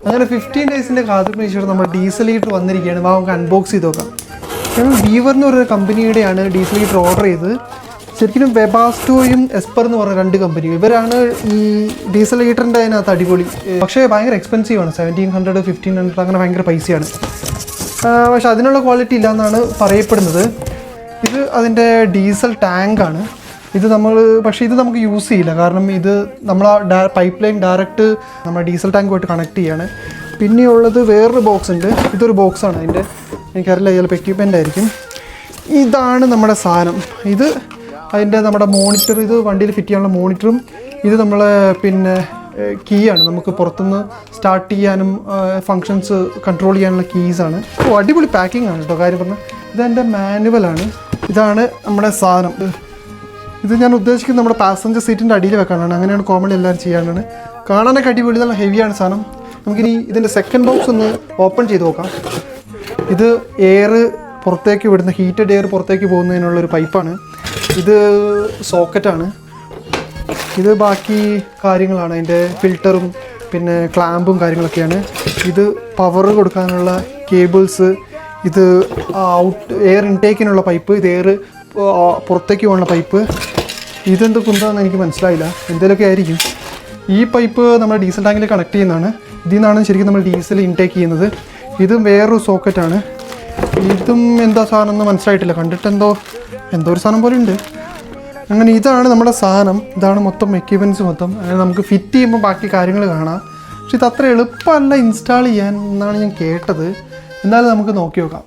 അങ്ങനെ 15 ഡേയ്സിൻ്റെ കാത്തിരിപ്പിന് ശേഷം നമ്മുടെ ഡീസൽ ഹീറ്റർ വന്നിരിക്കുകയാണ്. നമുക്ക് അൺബോക്സ് ചെയ്ത് നോക്കാം. ഞങ്ങൾ ബീവർ എന്ന് പറയുന്ന കമ്പനിയുടെയാണ് ഡീസൽ ഹീറ്റർ ഓർഡർ ചെയ്തത്. ശരിക്കും വെബാസ്റ്റോയും എസ്പർ എന്ന് പറഞ്ഞ 2 കമ്പനി, ഇവരാണ് ഈ ഡീസൽ ഹീറ്ററിൻ്റെ അതിനകത്ത് അടിപൊളി. പക്ഷേ ഭയങ്കര എക്സ്പെൻസീവ് ആണ്. 1700 1500 അങ്ങനെ ഭയങ്കര പൈസയാണ്. പക്ഷെ അതിനുള്ള ക്വാളിറ്റി ഇല്ലയെന്നാണ് പറയപ്പെടുന്നത്. ഇത് അതിൻ്റെ ഡീസൽ ടാങ്കാണ്. ഇത് നമുക്ക് യൂസ് ചെയ്യില്ല. കാരണം ഇത് നമ്മൾ പൈപ്പ് ലൈൻ ഡയറക്റ്റ് നമ്മുടെ ഡീസൽ ടാങ്കുമായിട്ട് കണക്ട് ചെയ്യാണ്. പിന്നെയുള്ളത് വേറൊരു ബോക്സ് ഉണ്ട്. ഇതൊരു ബോക്സാണ്. അതിൻ്റെ എനിക്കറിയില്ല, ചിലപ്പോൾ എക്യുപ്മെൻ്റ് ആയിരിക്കും. ഇതാണ് നമ്മുടെ സാധനം. ഇത് അതിൻ്റെ നമ്മുടെ മോണിറ്റർ, ഇത് വണ്ടിയിൽ ഫിറ്റ് ചെയ്യാനുള്ള മോണിറ്ററും, ഇത് നമ്മളെ കീ ആണ്. നമുക്ക് പുറത്തുനിന്ന് സ്റ്റാർട്ട് ചെയ്യാനും ഫങ്ഷൻസ് കൺട്രോൾ ചെയ്യാനുള്ള കീസാണ്. അടിപൊളി പാക്കിംഗ് ആണ് കേട്ടോ. കാര്യം പറഞ്ഞാൽ ഇതെൻ്റെ മാനുവലാണ്. ഇതാണ് നമ്മുടെ സാധനം. ഇത് ഞാൻ ഉദ്ദേശിക്കുന്നത് നമ്മുടെ പാസഞ്ചർ സീറ്റിൻ്റെ അടിയിൽ വെക്കാനാണ്. അങ്ങനെയാണ് കോമൺ എല്ലാവരും ചെയ്യാനാണ്. കാണാനൊക്കെ അടിപൊളി, നല്ല ഹെവിയാണ് സാധനം. നമുക്കിനി ഇതിൻ്റെ സെക്കൻഡ് ബോക്സ് ഒന്ന് ഓപ്പൺ ചെയ്ത് നോക്കാം. ഇത് എയർ പുറത്തേക്ക് വിടുന്ന, ഹീറ്റഡ് എയർ പുറത്തേക്ക് പോകുന്നതിനുള്ളൊരു പൈപ്പാണ്. ഇത് സോക്കറ്റാണ്. ഇത് ബാക്കി കാര്യങ്ങളാണ്, അതിൻ്റെ ഫിൽറ്ററും പിന്നെ ക്ലാമ്പും കാര്യങ്ങളൊക്കെയാണ്. ഇത് പവർ കൊടുക്കാനുള്ള കേബിൾസ്, ഇത് എയർ ഇൻടേക്കിനുള്ള പൈപ്പ്, ഇത് എയർ പുറത്തേക്ക് പോകുന്ന പൈപ്പ്. ഇതെന്തൊക്കെ എന്താണെന്ന് എനിക്ക് മനസ്സിലായില്ല, എന്തെങ്കിലുമൊക്കെ ആയിരിക്കും. ഈ പൈപ്പ് നമ്മുടെ ഡീസൽ ടാങ്കിൽ കണക്ട് ചെയ്യുന്നതാണ്. ഇതിൽ നിന്നാണ് ശരിക്കും നമ്മൾ ഡീസൽ ഇൻടേക്ക് ചെയ്യുന്നത്. ഇതും വേറൊരു സോക്കറ്റാണ്. ഇതും എന്താ സാധനം എന്ന് മനസ്സിലായിട്ടില്ല, കണ്ടിട്ട് എന്തോ ഒരു സാധനം പോലെ ഉണ്ട്. അങ്ങനെ ഇതാണ് നമ്മുടെ സാധനം. ഇതാണ് മൊത്തം എക്യുപ്മെൻറ്റ്സ് മൊത്തം. അങ്ങനെ നമുക്ക് ഫിറ്റ് ചെയ്യുമ്പോൾ ബാക്കി കാര്യങ്ങൾ കാണാം. പക്ഷെ ഇത് അത്ര എളുപ്പമല്ല ഇൻസ്റ്റാൾ ചെയ്യാൻ എന്നാണ് ഞാൻ കേട്ടത്. എന്നാലും നമുക്ക് നോക്കി നോക്കാം.